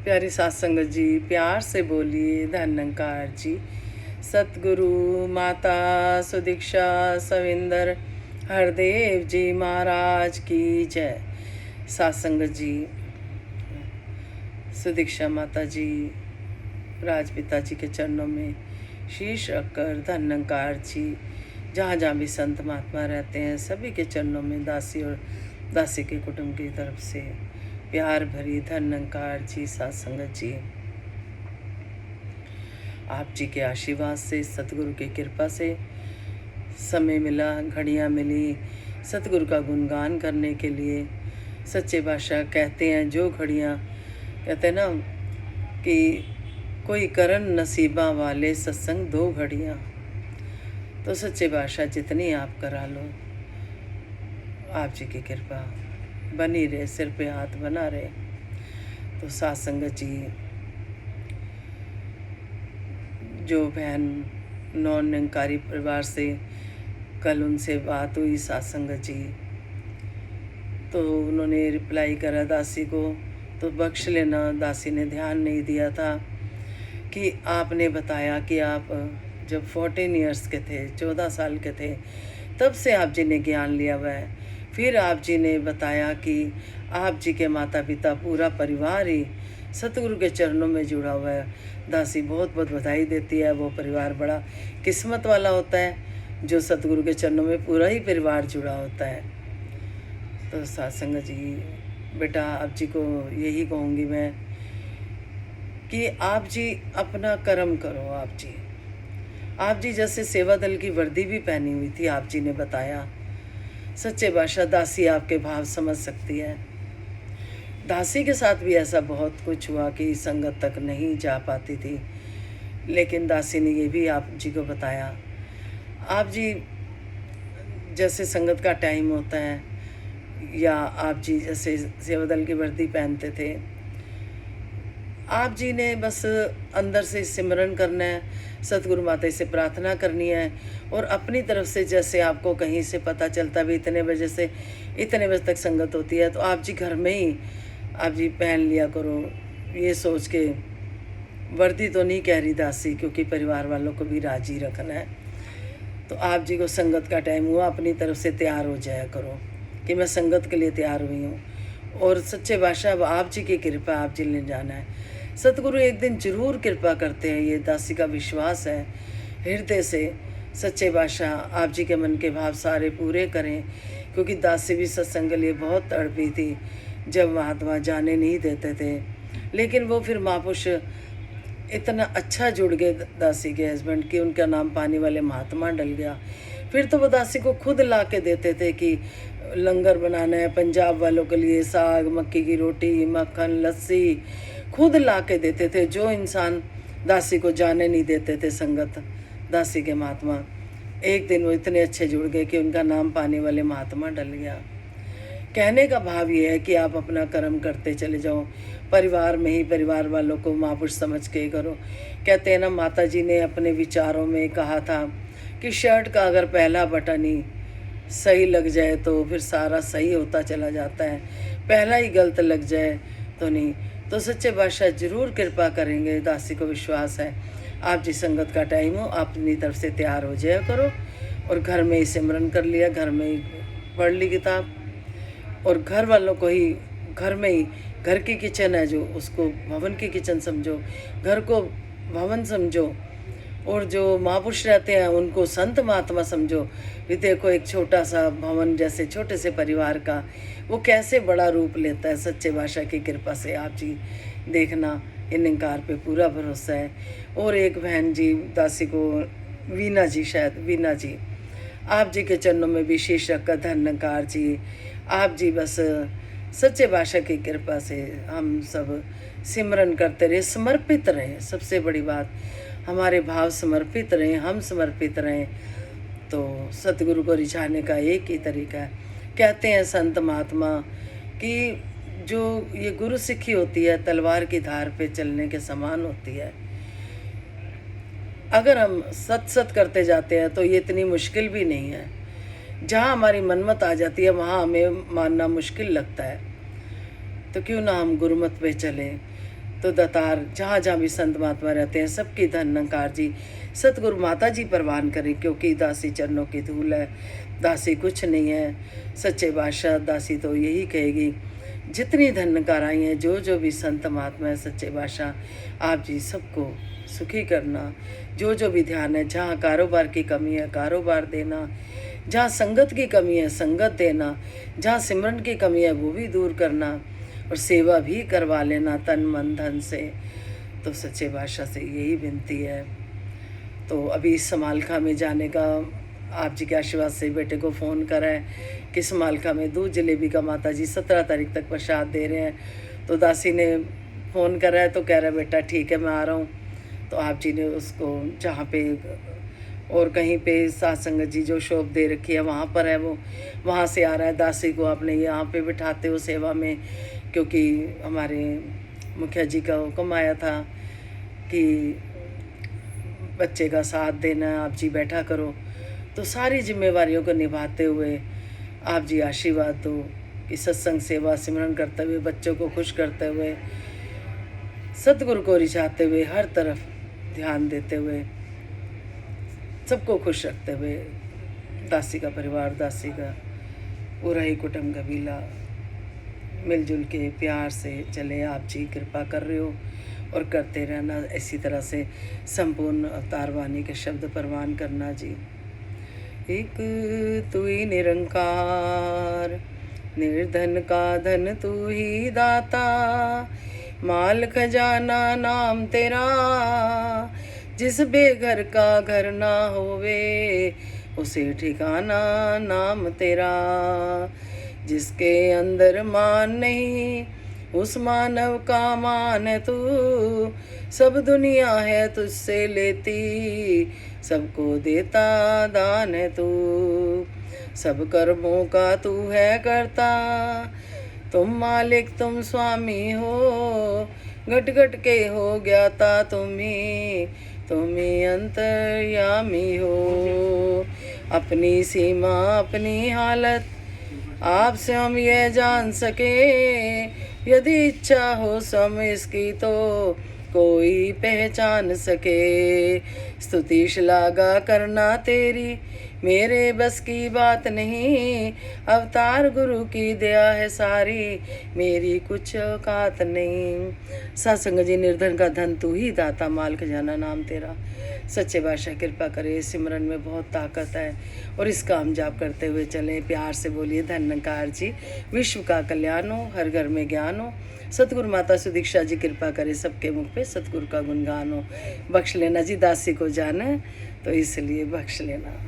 प्यारी सात संगत जी, प्यार से बोलिए धन्यंकार जी। सतगुरु माता सुदीक्षा सविंदर हरदेव जी महाराज की जय। सात संगत जी, सुदीक्षा माता जी राजपिता जी के चरणों में शीश रखकर धन्यंकार जी, जहाँ जहाँ भी संत महात्मा रहते हैं सभी के चरणों में दासी और दासी के कुटुंब की तरफ से प्यार भरी धन्यंकार जी। सात संगत जी, आप जी के आशीर्वाद से, सतगुरु की कृपा से समय मिला, घड़ियाँ मिली सतगुरु का गुणगान करने के लिए। सच्चे बादशाह कहते हैं, जो घड़ियाँ कहते हैं ना कि कोई करन नसीबा वाले सत्संग दो घड़ियाँ, तो सच्चे बादशाह जितनी आप करा लो, आप जी की कृपा बनी रहे, सिर पे हाथ बना रहे। तो सात संगत जी, जो बहन नॉन निरंकारी परिवार से कल उनसे बात हुई सात संगत जी, तो उन्होंने रिप्लाई करा दासी को, तो बख्श लेना, दासी ने ध्यान नहीं दिया था कि आपने बताया कि आप जब 14 इयर्स के थे, 14 साल के थे, तब से आप जी ने ज्ञान लिया हुआ है। फिर आप जी ने बताया कि आप जी के माता पिता पूरा परिवार ही सतगुरु के चरणों में जुड़ा हुआ है। दासी बहुत बहुत बधाई देती है, वो परिवार बड़ा किस्मत वाला होता है जो सतगुरु के चरणों में पूरा ही परिवार जुड़ा होता है। तो सात संगत जी, बेटा आप जी को यही कहूँगी मैं कि आप जी अपना कर्म करो। आप जी जैसे सेवा दल की वर्दी भी पहनी हुई थी, आप जी ने बताया। सच्चे बादशाह, दासी आपके भाव समझ सकती है। दासी के साथ भी ऐसा बहुत कुछ हुआ कि संगत तक नहीं जा पाती थी, लेकिन दासी ने ये भी आप जी को बताया। आप जी जैसे संगत का टाइम होता है, या आप जी जैसे सेवा दल की वर्दी पहनते थे, आप जी ने बस अंदर से सिमरन करना है, सतगुरु माता से प्रार्थना करनी है, और अपनी तरफ से जैसे आपको कहीं से पता चलता भी इतने बजे से इतने बजे तक संगत होती है, तो आप जी घर में ही आप जी पहन लिया करो, ये सोच के। वर्दी तो नहीं कह रही दासी, क्योंकि परिवार वालों को भी राजी रखना है। तो आप जी को संगत का टाइम हुआ, अपनी तरफ से तैयार हो जाया करो कि मैं संगत के लिए तैयार हुई हूँ। और सच्चे बादशाह, अब आप जी की कृपा, आप जी ने जाना है, सतगुरु एक दिन जरूर कृपा करते हैं, ये दासी का विश्वास है हृदय से। सच्चे बादशाह आप जी के मन के भाव सारे पूरे करें, क्योंकि दासी भी सत्संग के लिए बहुत तड़पी थी जब महात्मा जाने नहीं देते थे, लेकिन वो फिर महापुरुष इतना अच्छा जुड़ गए दासी के हस्बैंड की, उनका नाम पाने वाले महात्मा डल गया। फिर तो वो दासी को खुद ला के देते थे कि लंगर बनाना है पंजाब वालों के लिए, साग, मक्की की रोटी, मक्खन, लस्सी खुद ला के देते थे। जो इंसान दासी को जाने नहीं देते थे संगत, दासी के महात्मा, एक दिन वो इतने अच्छे जुड़ गए कि उनका नाम पाने वाले महात्मा डल गया। कहने का भाव ये है कि आप अपना कर्म करते चले जाओ, परिवार में ही परिवार वालों को महापुरुष समझ के करो। कहते हैं ना, माता जी ने अपने विचारों में कहा था कि शर्ट का अगर पहला बटन ही सही लग जाए तो फिर सारा सही होता चला जाता है, पहला ही गलत लग जाए तो नहीं। तो सच्चे बादशाह जरूर कृपा करेंगे, दासी को विश्वास है। आप जी संगत का टाइम हो, आप अपनी तरफ से तैयार हो जाया करो, और घर में ही सिमरन कर लिया, घर में ही पढ़ ली किताब, और घर वालों को ही घर में ही, घर की किचन है जो, उसको भवन की किचन समझो, घर को भवन समझो, और जो महापुरुष रहते हैं उनको संत महात्मा समझो। भी देखो, एक छोटा सा भवन जैसे छोटे से परिवार का वो कैसे बड़ा रूप लेता है। सच्चे बादशाह की कृपा से आप जी देखना, इन निरंकार पे पूरा भरोसा है। और एक बहन जी दासी को, वीना जी, शायद वीना जी, आप जी के चरणों में विशेष रखकर धन्यकार जी। आप जी बस सच्चे बादशाह की कृपा से हम सब सिमरन करते रहे, समर्पित रहें। सबसे बड़ी बात, हमारे भाव समर्पित रहें, हम समर्पित रहें, तो सतगुरु को रिझाने का एक ही तरीका है। कहते हैं संत महात्मा कि जो ये गुरु सिक्खी होती है तलवार की धार पे चलने के समान होती है। अगर हम सत सत करते जाते हैं तो ये इतनी मुश्किल भी नहीं है। जहाँ हमारी मनमत आ जाती है वहाँ हमें मानना मुश्किल लगता है। तो क्यों ना हम गुरुमत पे चलें। तो दातार जहाँ जहाँ भी संत महात्मा रहते हैं सबकी धन निरंकार जी सतगुरु माता जी परवान करें, क्योंकि दासी चरणों की धूल है, दासी कुछ नहीं है। सच्चे बादशाह दासी तो यही कहेगी, जितनी धन निरंकार आई हैं, जो भी संत महात्मा है, सच्चे बादशाह आप जी सबको सुखी करना। जो भी ध्यान है, जहाँ कारोबार की कमी है कारोबार देना, जहाँ संगत की कमी है संगत देना, जहाँ सिमरन की कमी है वो भी दूर करना, और सेवा भी करवा लेना तन मन धन से। तो सच्चे बादशाह से यही विनती है। तो अभी समालखा में जाने का आप जी के आशीर्वाद से बेटे को फ़ोन करा है कि समालखा में दूध जलेबी का माता जी 17 तारीख तक प्रसाद दे रहे हैं। तो दासी ने फ़ोन करा है तो कह रहा है बेटा ठीक है मैं आ रहा हूँ। तो आप जी ने उसको जहाँ पे और कहीं पे सात्संग जी जो शॉप दे रखी है वहाँ पर है, वो वहाँ से आ रहा है। दासी को आपने यहाँ पे बिठाते हो सेवा में, क्योंकि हमारे मुखिया जी का हुक्म आया था कि बच्चे का साथ देना, आप जी बैठा करो। तो सारी जिम्मेवारियों को निभाते हुए आप जी आशीर्वाद दो कि सत्संग सेवा सिमरन करते हुए, बच्चों को खुश करते हुए, सतगुरु को रिझाते हुए, हर तरफ ध्यान देते हुए, सबको खुश रखते हुए, दासी का परिवार, दासी का पूरा ही कुटुंब कबीला मिलजुल के प्यार से चले। आप जी कृपा कर रहे हो और करते रहना, इसी तरह से संपूर्ण अवतार वाणी के शब्द परवान करना जी। एक तू ही निरंकार, निर्धन का धन तू ही दाता, माल खजाना नाम तेरा, जिस बेघर का घर ना होवे उसे ठिकाना नाम तेरा, जिसके अंदर मान नहीं उस मानव का मान है तू, सब दुनिया है तुझसे लेती सबको देता दान है तू, सब कर्मों का तू है करता, तुम मालिक तुम स्वामी हो, घट घट के हो ज्ञाता तुम्ही अंतर्यामी हो, अपनी सीमा अपनी हालत आप स्वयं यह जान सके, यदि इच्छा हो स्वयं इसकी तो कोई पहचान सके, स्तुति श्लाघा करना तेरी मेरे बस की बात नहीं, अवतार गुरु की दया है सारी मेरी कुछ औकात नहीं, सत्संग जी निर्धन का धन तू ही दाता, माल खजाना नाम तेरा। सच्चे बादशाह कृपा करे, सिमरन में बहुत ताकत है और इसका हम जाप करते हुए चलें। प्यार से बोलिए धन निरंकार जी, विश्व का कल्याण हो, हर घर में ज्ञान हो, सतगुरु माता सुदीक्षा जी कृपा करे, सबके मुख पे सतगुरु का गुणगान हो। बख्श लेना जी, दासी को जाना है तो इसलिए बख्श लेना।